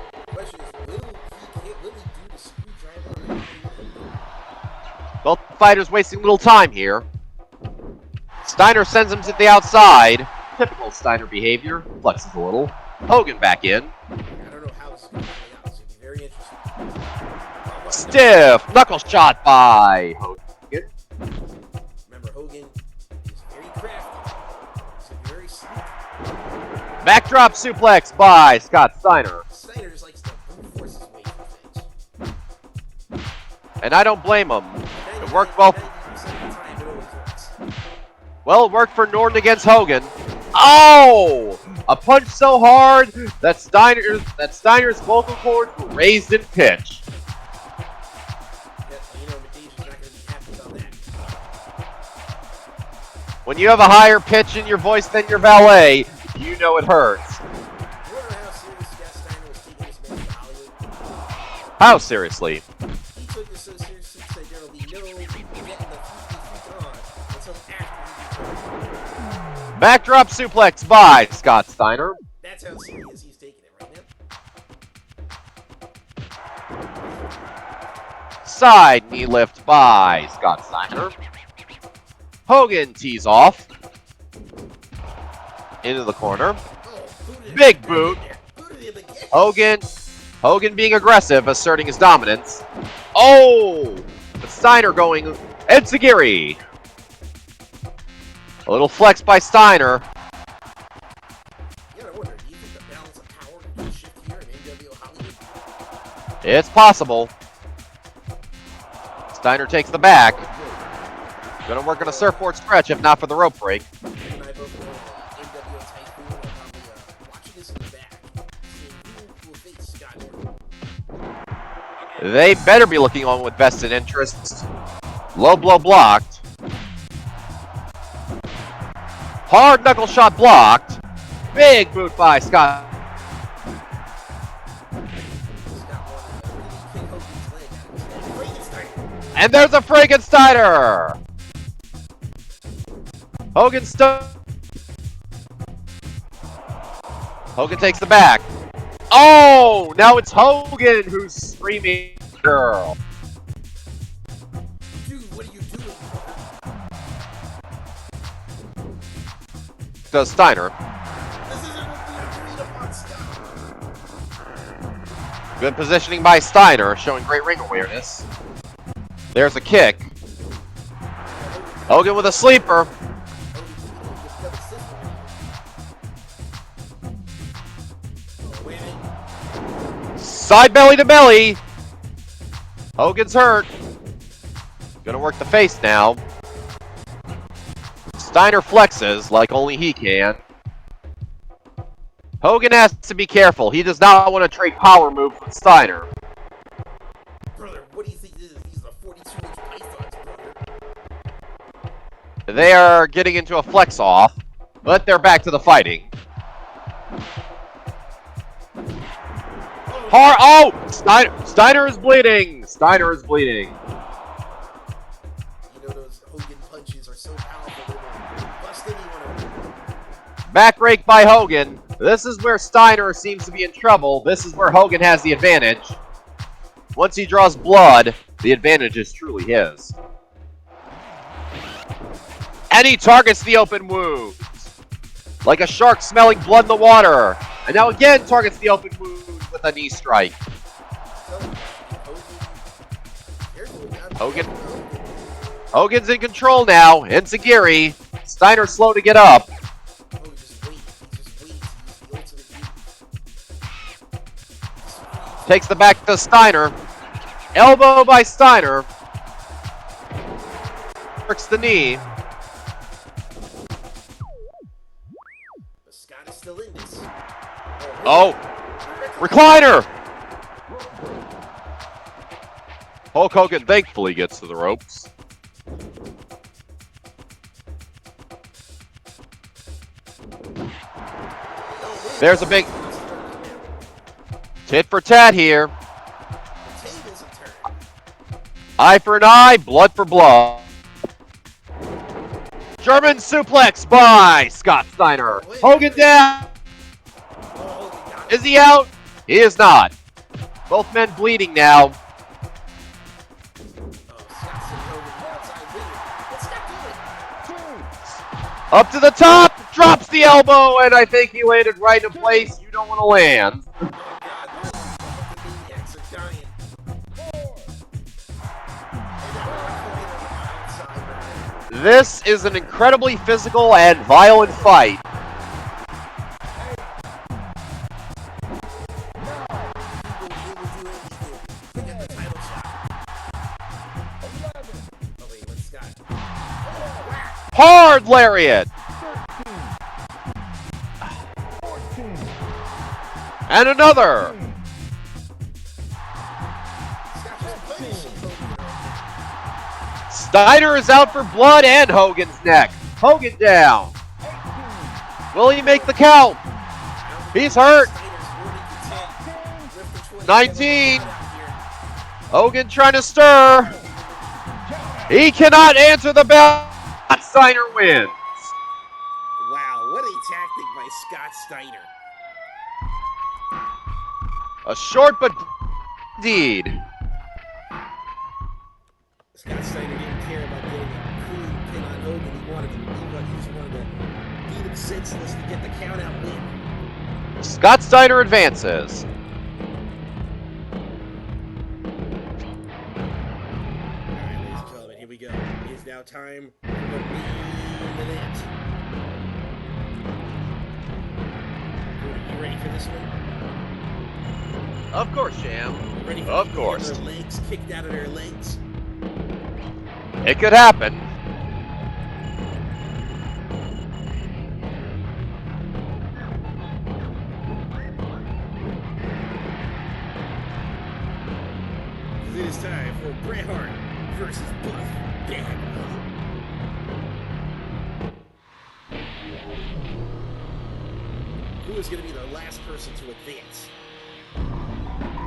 The question is, will he do the screwdriver? Both fighters wasting little time here. Steiner sends him to the outside. Typical Steiner behavior. Flexes a little. Hogan back in. I don't know how this is going to play out. It's going to be very interesting. Stiff knuckle shot by Hogan. Remember, Hogan is very crafty. He's very slick. Backdrop suplex by Scott Steiner. Steiner just likes to brute force his way through things. And I don't blame him. It worked well. 90% of the time, it always works. Well, it worked for Norton against Hogan. Oh! A punch so hard that Steiner's vocal cords were raised in pitch. Yeah, Madeja's not going to be happy about that. When you have a higher pitch in your voice than your valet, you know it hurts. You remember how serious Scott Steiner was taking this match to Hollywood? How seriously? He took this so seriously that there will be no getting the freaky on until after he becomes. Backdrop suplex by Scott Steiner. That's how serious he's taking it right now. Side knee lift by Scott Steiner. Hogan tees off. Into the corner. Big boot. Hogan being aggressive, asserting his dominance. Oh! But Steiner going enziguri. A little flex by Steiner. Yeah, I wonder, do you think the balance of power can shift here in NWO Hollywood? It's possible. Steiner takes the back. Gonna work on a surfboard stretch if not for the rope break. And I both know NWO Tycoon are probably watching this in the back, seeing who will face Scott Norton. They better be looking on with vested interest. Low blow blocked. Hard knuckle shot blocked. Big boot by Scott. And there's a Frankensteiner. Hogan takes the back. Oh, now it's Hogan who's screaming, girl. Dude, what are you doing? Does Steiner. This isn't what Good positioning by Steiner, showing great ring awareness. There's a kick. Hogan with a sleeper. Side belly to belly. Hogan's hurt. Gonna work the face now. Steiner flexes like only he can. Hogan has to be careful. He does not want to trade power moves with Steiner. Brother, what do you think this is? These are 42-inch pythons, brother. They are getting into a flex off, but they're back to the fighting. Hart, oh! Steiner is bleeding! Steiner is bleeding. You know those Hogan punches are so powerful, they will bust anyone over. Back rake by Hogan. This is where Steiner seems to be in trouble. This is where Hogan has the advantage. Once he draws blood, the advantage is truly his. And he targets the open wounds. Like a shark smelling blood in the water. And now again targets the open wounds with a knee strike. Hogan's in control now. Enziguri. Steiner slow to get up. Takes the back to Steiner. Elbow by Steiner. Works the knee. Scott is still in this. Oh. Recliner. Hulk Hogan thankfully gets to the ropes. There's a big tit for tat here. Eye for an eye, blood for blood. German suplex by Scott Steiner. Hogan down. Is he out? He is not. Both men bleeding now. Up to the top, drops the elbow, and I think he landed right in a place you don't want to land. This is an incredibly physical and violent fight. Hard lariat. And another. Steiner is out for blood and Hogan's neck. Hogan down. Will he make the count? He's hurt. 19. Hogan trying to stir. He cannot answer the bell. Steiner wins. Wow, what a tactic by Scott Steiner. A short but indeed. Scott Steiner didn't care about getting a clean pin on Hogan. He just wanted to beat him senseless to get the count out win. Scott Steiner advances. Alright, ladies and gentlemen, here we go. It is now time for the main event. You ready for this one? Of course, Jam. Ready for Of course. their legs kicked out of their legs? It could happen. It is time for Bret Hart versus Buff Bagwell. Who is going to be the last person to advance?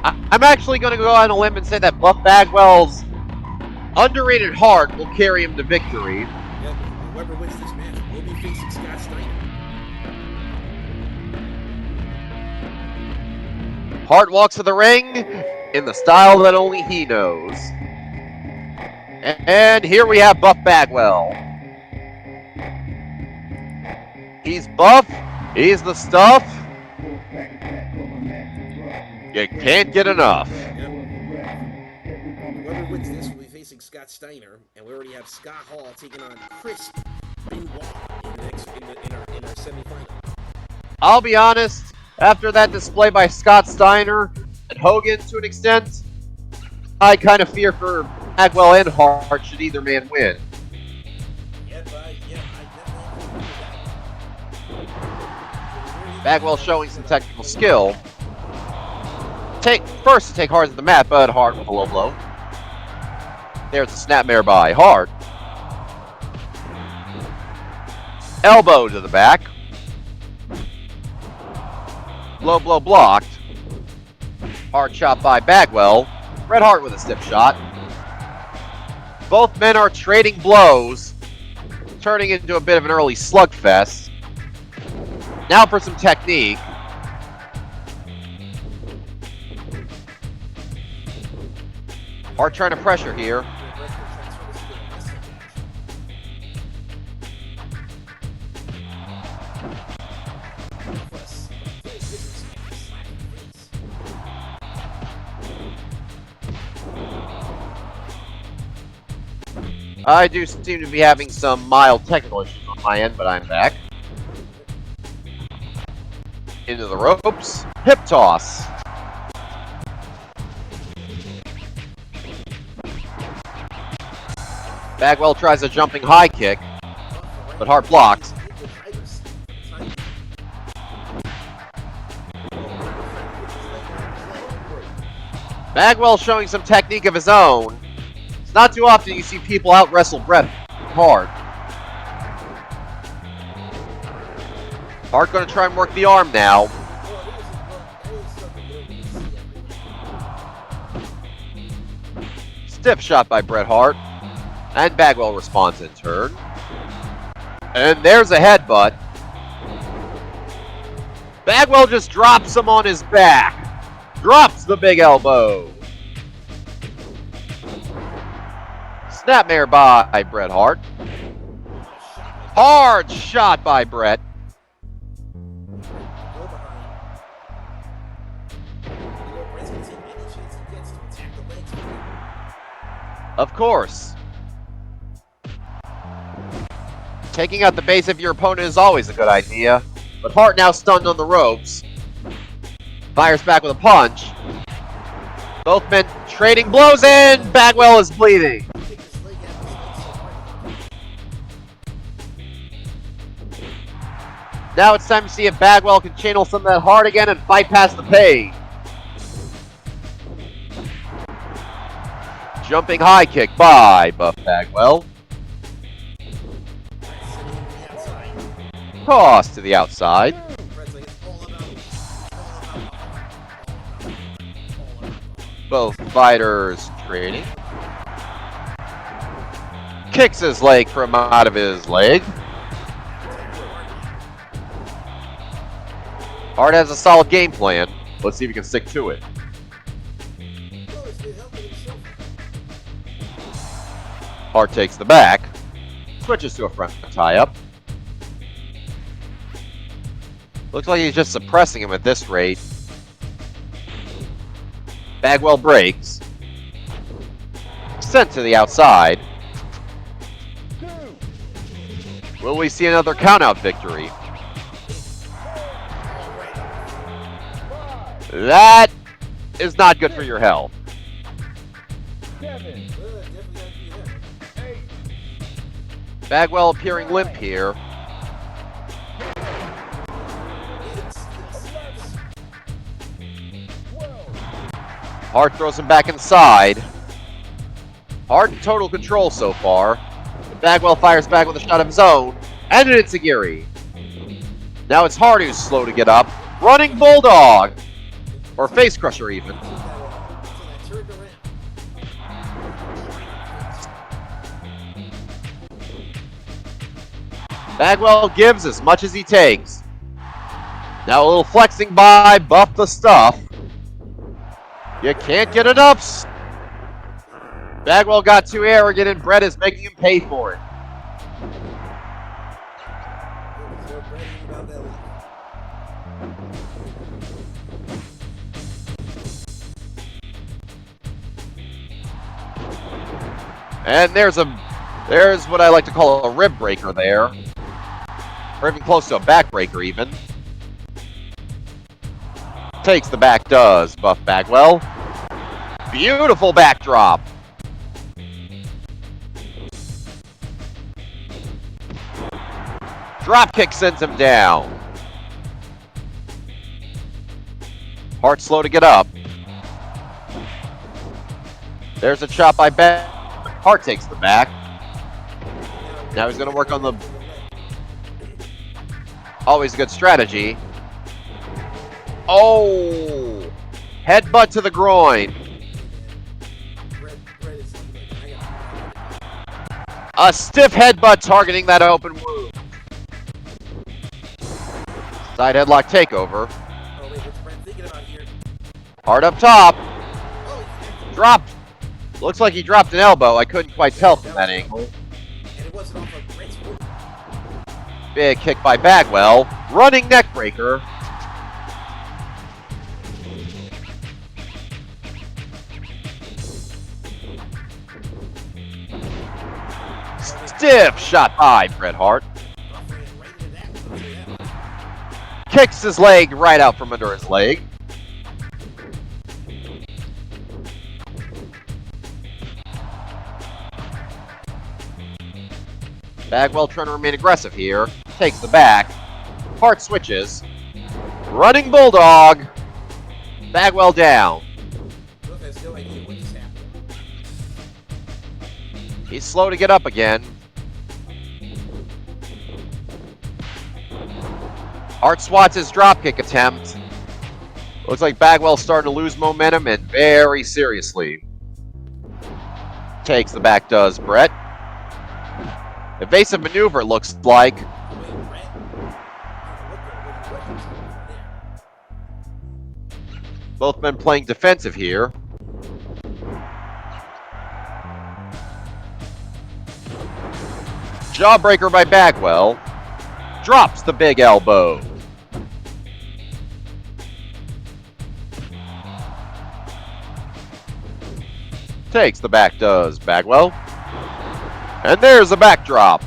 I'm actually going to go on a limb and say that Buff Bagwell's underrated Hart will carry him to victory. Yep, whoever wins this match will be facing Scott Steiner. Hart walks to the ring in the style that only he knows. And here we have Buff Bagwell. He's buff. He's the stuff. You can't get enough. Yep. Whoever wins this will be facing Scott Steiner, and we already have Scott Hall taking on Crisp Benoit in our semifinal. I'll be honest, after that display by Scott Steiner and Hogan to an extent, I kind of fear for Bagwell and Hart should either man win. I definitely agree with that. Bagwell showing some technical skill. First to take Hart to the mat, but Hart with a low blow. There's a snapmare by Hart. Elbow to the back. Low blow blocked. Hard shot by Bagwell. Bret Hart with a stiff shot. Both men are trading blows, turning into a bit of an early slugfest. Now for some technique. Hart trying to pressure here. I do seem to be having some mild technical issues on my end, but I'm back. Into the ropes. Hip toss. Bagwell tries a jumping high kick, but Hart blocks. Bagwell showing some technique of his own. It's not too often you see people out wrestle Bret Hart. Hart going to try and work the arm now. Stiff shot by Bret Hart. And Bagwell responds in turn. And there's a headbutt. Bagwell just drops him on his back. Drops the big elbow. Snapmare by Bret Hart. Hard shot by Bret. Of course. Taking out the base of your opponent is always a good idea. But Hart now stunned on the ropes. Fires back with a punch. Both men trading blows in. Bagwell is bleeding. Now it's time to see if Bagwell can channel some of that Hart again and fight past the pain. Jumping high kick by Buff Bagwell. Toss to the outside. Both fighters trading. Kicks his leg from out of his leg. Hart has a solid game plan. Let's see if he can stick to it. Hart takes the back. Switches to a front tie-up. Looks like he's just suppressing him at this rate. Bagwell breaks. Sent to the outside. Will we see another countout victory? That is not good for your health. 7, 8, Bagwell appearing limp here. Hart throws him back inside. Hart in total control so far. But Bagwell fires back with a shot of his own. And an enziguri. Now it's Hart who's slow to get up. Running Bulldog. Or Face Crusher even. Bagwell gives as much as he takes. Now a little flexing by Buff the Stuff. You can't get enough. Bagwell got too arrogant and Bret is making him pay for it. And there's what I like to call a rib breaker there. Or even close to a back breaker even. Takes the back, does Buff Bagwell. Beautiful backdrop. Drop kick sends him down. Hart slow to get up. There's a chop by Bagwell. Hart takes the back. Now he's going to work on the... Always a good strategy. Oh! Headbutt to the groin. A stiff headbutt targeting that open wound. Side headlock takeover. Hard up top. Dropped. Looks like he dropped an elbow. I couldn't quite tell from that angle. Big kick by Bagwell. Running neck breaker. Stiff shot by Bret Hart. Kicks his leg right out from under his leg. Bagwell trying to remain aggressive here. Takes the back. Hart switches. Running Bulldog. Bagwell down. He's slow to get up again. Hart swats his dropkick attempt. Looks like Bagwell's starting to lose momentum, and very seriously. Takes the back, does Bret. Evasive maneuver, it looks like. Both men playing defensive here. Jawbreaker by Bagwell. Drops the big elbow. Takes the back, does Bagwell. And there's a backdrop.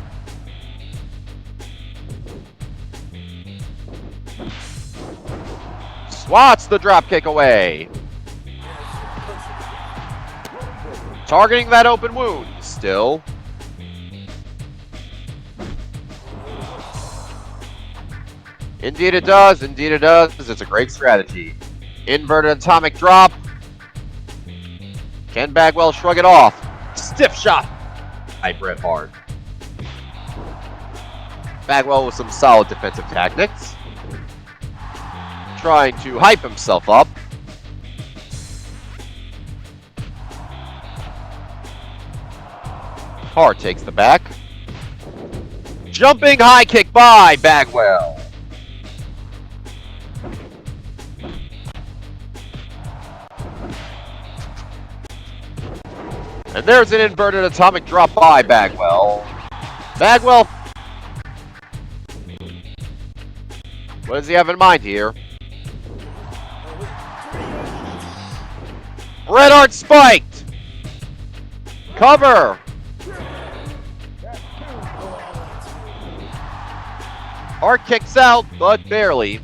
Swats the dropkick away. Targeting that open wound still. Indeed it does. Indeed it does. It's a great strategy. Inverted atomic drop. Can Bagwell shrug it off? Stiff shot by Bret Hart. Bagwell with some solid defensive tactics. Trying to hype himself up. Hart takes the back. Jumping high kick by Bagwell. And there's an inverted atomic drop by Bagwell. Bagwell. What does he have in mind here? Bret Hart spiked. Cover. Hart kicks out, but barely.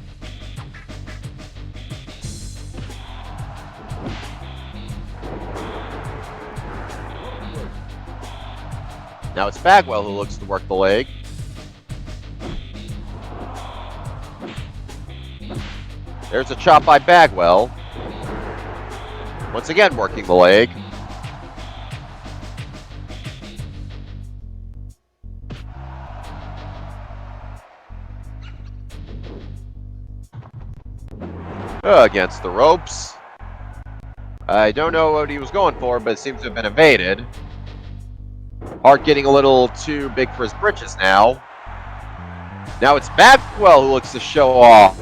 Now it's Bagwell who looks to work the leg. There's a chop by Bagwell. Once again working the leg. Against the ropes. I don't know what he was going for, but it seems to have been evaded. Hart getting a little too big for his britches now. Now it's Bagwell who looks to show off.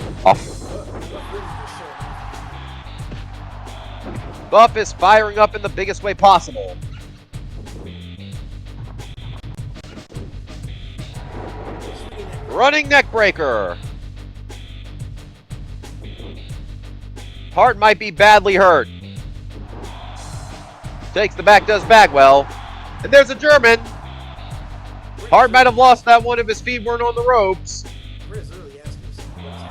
Buff is firing up in the biggest way possible. Running neck breaker. Hart might be badly hurt. Takes the back, does Bagwell. And there's a German. Hart might have lost that one if his feet weren't on the ropes. Bret's really asking himself what's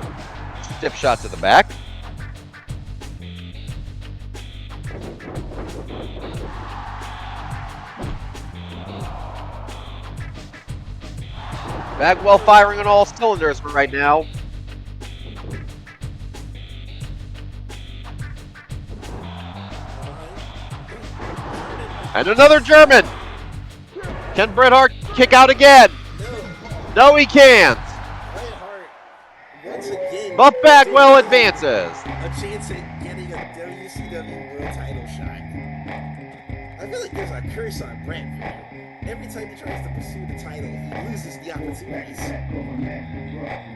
happening. Stiff shot to the back. Bagwell firing on all cylinders for right now. And another German. Can Bret Hart kick out again? No, No, he can't. Bret Hart once again. Buff Bagwell advances. A chance at getting a WCW World Title shot. I feel like there's a curse on Bret. Every time he tries to pursue the title, he loses the opportunities.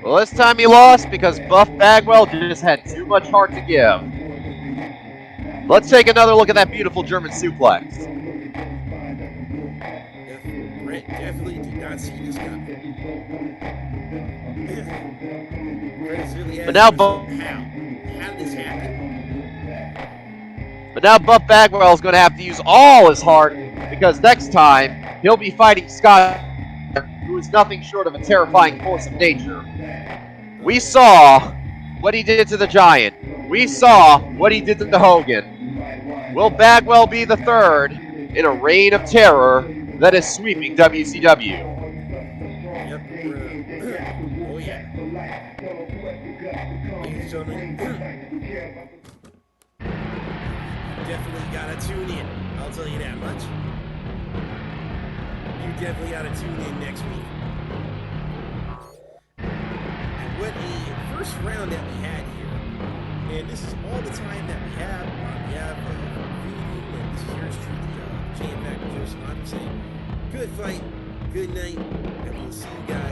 Well, this time he lost because Buff Bagwell just had too much heart to give. Let's take another look at that beautiful German suplex. Bret definitely did not see this coming. Bret is really But now asking himself, how did this happen? But now Buff Bagwell is going to have to use all his heart because next time he'll be fighting Scott, who is nothing short of a terrifying force of nature. We saw what he did to the Giant. We saw what he did to the Hogan. Will Bagwell be the third in a reign of terror that is sweeping WCW? Yep. Oh yeah. Ladies and gentlemen, definitely gotta tune in. I'll tell you that much. You definitely gotta tune in next week. And what a first round that we had here. And this is all the time that we have on behalf of Voodoo and this is yours truly, Jay and Mac Joseph. I'm saying good fight, good night, and we'll see you guys